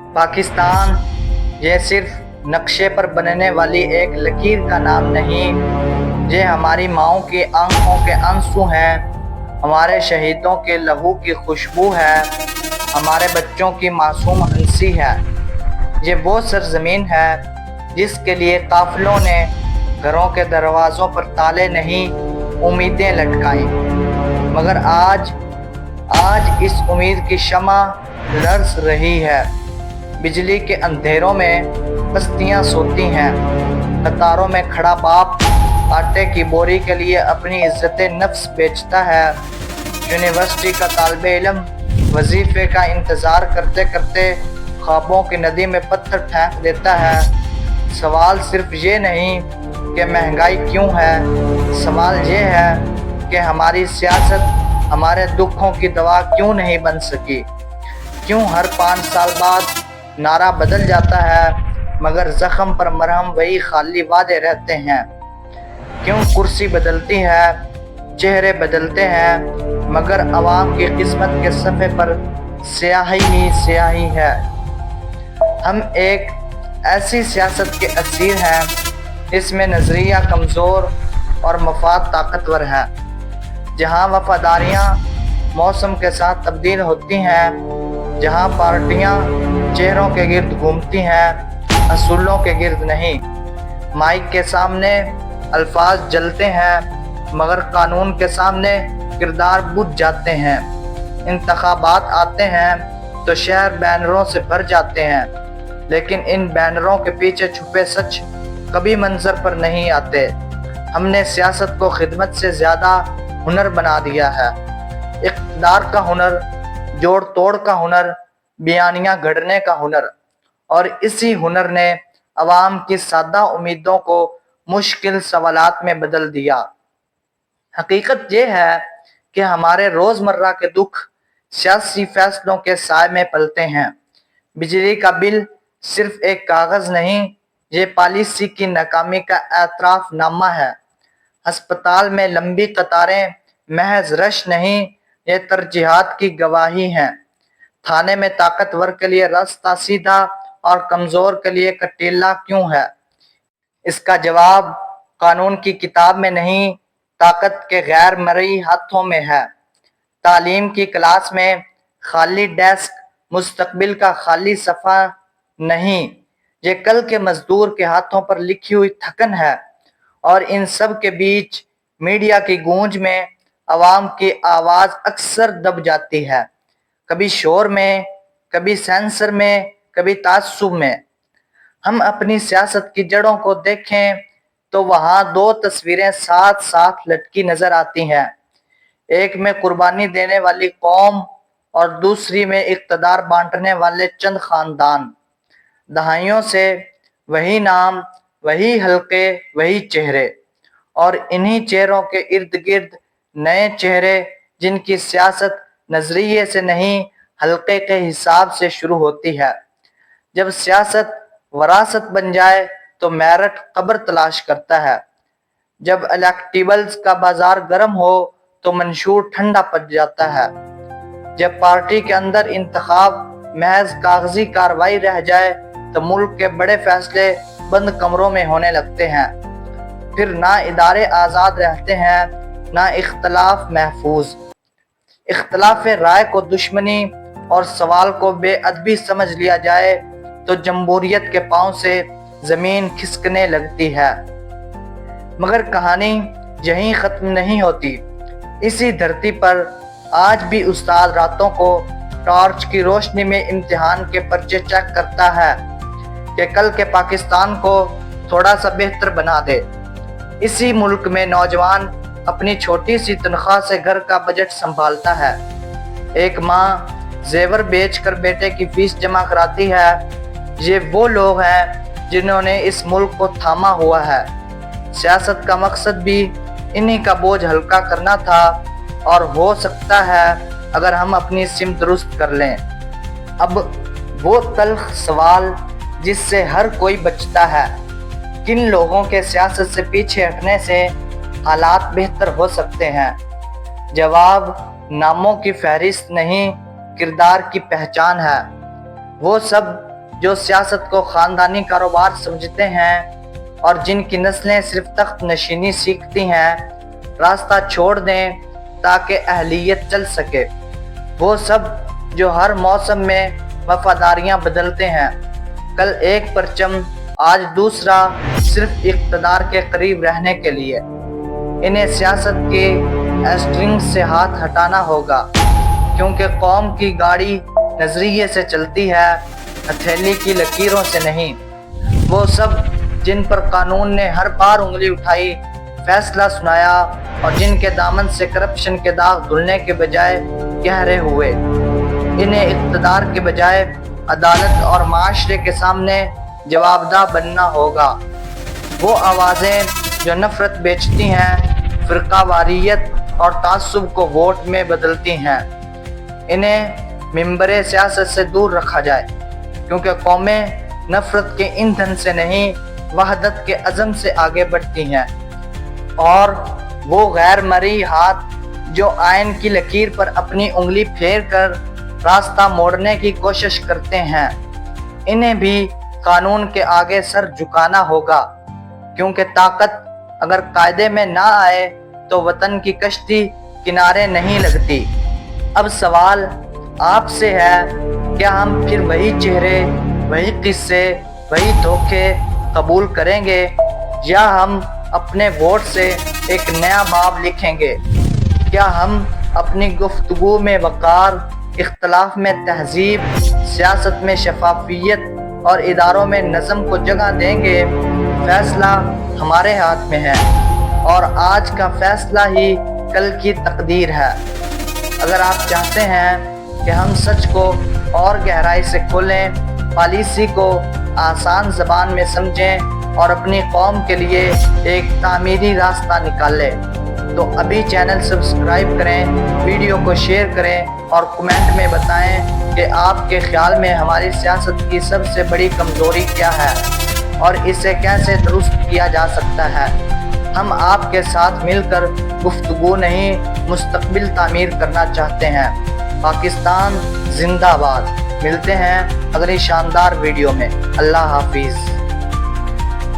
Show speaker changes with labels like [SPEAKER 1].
[SPEAKER 1] पाकिस्तान ये सिर्फ नक्शे पर बनने वाली एक लकीर का नाम नहीं, ये हमारी माँओं की आंखों के आंसू हैं, हमारे शहीदों के लहू की खुशबू है, हमारे बच्चों की मासूम हंसी है। ये वो सरजमीन है जिसके लिए काफिलों ने घरों के दरवाज़ों पर ताले नहीं, उम्मीदें लटकाई, मगर आज इस उम्मीद की शमा लर्ज़ रही है। बिजली के अंधेरों में बस्तियां सोती हैं, कतारों में खड़ा बाप आटे की बोरी के लिए अपनी इज्जत नफ्स बेचता है। यूनिवर्सिटी का तालिबे इल्म वजीफे का इंतज़ार करते करते ख्वाबों की नदी में पत्थर फेंक देता है। सवाल सिर्फ ये नहीं कि महंगाई क्यों है, सवाल ये है कि हमारी सियासत हमारे दुखों की दवा क्यों नहीं बन सकी। क्यों हर 5 साल बाद नारा बदल जाता है मगर जख्म पर मरहम वही खाली वादे रहते हैं। क्यों कुर्सी बदलती है, चेहरे बदलते हैं, मगर अवाम की किस्मत के सफ़े पर स्याही ही स्याही है। हम एक ऐसी सियासत के असीर हैं इसमें नज़रिया कमज़ोर और मफाद ताकतवर है, जहाँ वफादारियाँ मौसम के साथ तब्दील होती हैं, जहाँ पार्टियाँ चेहरों के गिर्द घूमती हैं, असूलों के गिर्द नहीं। माइक के सामने अल्फाज जलते हैं मगर कानून के सामने किरदार बुझ जाते हैं। इंतखाबात आते हैं तो शहर बैनरों से भर जाते हैं, लेकिन इन बैनरों के पीछे छुपे सच कभी मंजर पर नहीं आते। हमने सियासत को खिदमत से ज़्यादा हुनर बना दिया है। इक़्तिदार का हुनर, जोड़ तोड़ का हुनर, बयानियाँ गढ़ने का हुनर, और इसी हुनर ने अवाम की सादा उम्मीदों को मुश्किल सवालात में बदल दिया। हकीकत ये है कि हमारे रोज़मर्रा के दुख सियासी फैसलों के साए में पलते हैं। बिजली का बिल सिर्फ एक कागज़ नहीं, ये पॉलिसी की नाकामी का एतराफ़ नामा है। अस्पताल में लंबी कतारें महज रश नहीं, ये तरजीहात की गवाही हैं। थाने में ताकतवर के लिए रास्ता सीधा और कमज़ोर के लिए कटीला क्यों है? इसका जवाब कानून की किताब में नहीं, ताकत के गैर मरई हाथों में है। तालीम की क्लास में खाली डेस्क मुस्तकबिल का खाली सफ़ा नहीं, ये कल के मजदूर के हाथों पर लिखी हुई थकन है। और इन सब के बीच मीडिया की गूंज में अवाम की आवाज़ अक्सर दब जाती है, कभी शोर में, कभी सेंसर में, कभी तासुब में। हम अपनी सियासत की जड़ों को देखें तो वहाँ 2 तस्वीरें साथ साथ लटकी नजर आती हैं, एक में कुर्बानी देने वाली कौम और दूसरी में इक़्तिदार बांटने वाले चंद खानदान। दहाइयों से वही नाम, वही हल्के, वही चेहरे, और इन्हीं चेहरों के इर्द गिर्द नए चेहरे जिनकी सियासत नजरिए से नहीं, हल्के के हिसाब से शुरू होती है। जब सियासत वरासत बन जाए तो मेरिट कब्र तलाश करता है। जब इलेक्टिबल्स का बाजार गर्म हो तो मंशूर ठंडा पड़ जाता है। जब पार्टी के अंदर इंतखाब महज कागजी कार्रवाई रह जाए तो मुल्क के बड़े फैसले बंद कमरों में होने लगते हैं। फिर ना इदारे आज़ाद रहते हैं, ना इख्तलाफ महफूज। इख्तलाफ राय को दुश्मनी और सवाल को बेअदबी समझ लिया जाए तो जमहूरियत के पांव से ज़मीन खिसकने लगती है। मगर कहानी यहीं ख़त्म नहीं होती। इसी धरती पर आज भी उस्ताद रातों को टॉर्च की रोशनी में इम्तिहान के पर्चे चेक करता है कि कल के पाकिस्तान को थोड़ा सा बेहतर बना दे। इसी मुल्क में नौजवान अपनी छोटी सी तनख्वाह से घर का बजट संभालता है। एक माँ जेवर बेचकर बेटे की फीस जमा कराती है। ये वो लोग हैं जिन्होंने इस मुल्क को थामा हुआ है। सियासत का मकसद भी इन्हीं का बोझ हल्का करना था, और हो सकता है अगर हम अपनी सिमत दुरुस्त कर लें। अब वो तल्ख सवाल जिससे हर कोई बचता है, किन लोगों के सियासत से पीछे हटने से हालात बेहतर हो सकते हैं? जवाब नामों की फहरिस्त नहीं, किरदार की पहचान है। वो सब जो सियासत को ख़ानदानी कारोबार समझते हैं और जिनकी नस्लें सिर्फ तख्त नशीनी सीखती हैं, रास्ता छोड़ दें ताकि अहलियत चल सके। वो सब जो हर मौसम में वफादारियां बदलते हैं, कल एक परचम आज दूसरा, सिर्फ इक़्तिदार के करीब रहने के लिए। इन्हें सियासत के स्ट्रिंग से हाथ हटाना होगा, क्योंकि कौम की गाड़ी नज़रिए से चलती है, हथेली की लकीरों से नहीं। वो सब जिन पर कानून ने हर बार उंगली उठाई, फैसला सुनाया और जिनके दामन से करप्शन के दाग धुलने के बजाय गहरे हुए, इन्हें इक़्तिदार के बजाय अदालत और माशरे के सामने जवाबदा बनना होगा। वो आवाज़ें जो नफ़रत बेचती हैं, फ़िरक़ावारियत और तासुब को वोट में बदलती हैं, इन्हें मिंबरे सियासत से दूर रखा जाए, क्योंकि कौमें नफ़रत के ईंधन से नहीं, वहदत के अज़म से आगे बढ़ती हैं। और वो गैर मरी हाथ जो आयन की लकीर पर अपनी उंगली फेर कर रास्ता मोड़ने की कोशिश करते हैं, इन्हें भी कानून के आगे सर झुकाना होगा, क्योंकि ताकत अगर कायदे में ना आए तो वतन की कश्ती किनारे नहीं लगती। अब सवाल आपसे है, क्या हम फिर वही चेहरे, वही किस्से, वही धोखे कबूल करेंगे, या हम अपने वोट से एक नया बाब लिखेंगे? क्या हम अपनी गुफ्तगू में वक़ार, इख्तलाफ में तहजीब, सियासत में शफाफियत और इदारों में नज़म को जगह देंगे? फैसला हमारे हाथ में है, और आज का फैसला ही कल की तकदीर है। अगर आप चाहते हैं कि हम सच को और गहराई से खोलें, पॉलिसी को आसान ज़बान में समझें और अपनी कौम के लिए एक तामीरी रास्ता निकालें, तो अभी चैनल सब्सक्राइब करें, वीडियो को शेयर करें और कमेंट में बताएं कि आपके ख्याल में हमारी सियासत की सबसे बड़ी कमज़ोरी क्या है और इसे कैसे दुरुस्त किया जा सकता है। हम आपके साथ मिलकर गुफ्तगू नहीं, मुस्तकबिल तामीर करना चाहते हैं। पाकिस्तान जिंदाबाद। मिलते हैं अगली शानदार वीडियो में। अल्लाह हाफिज़।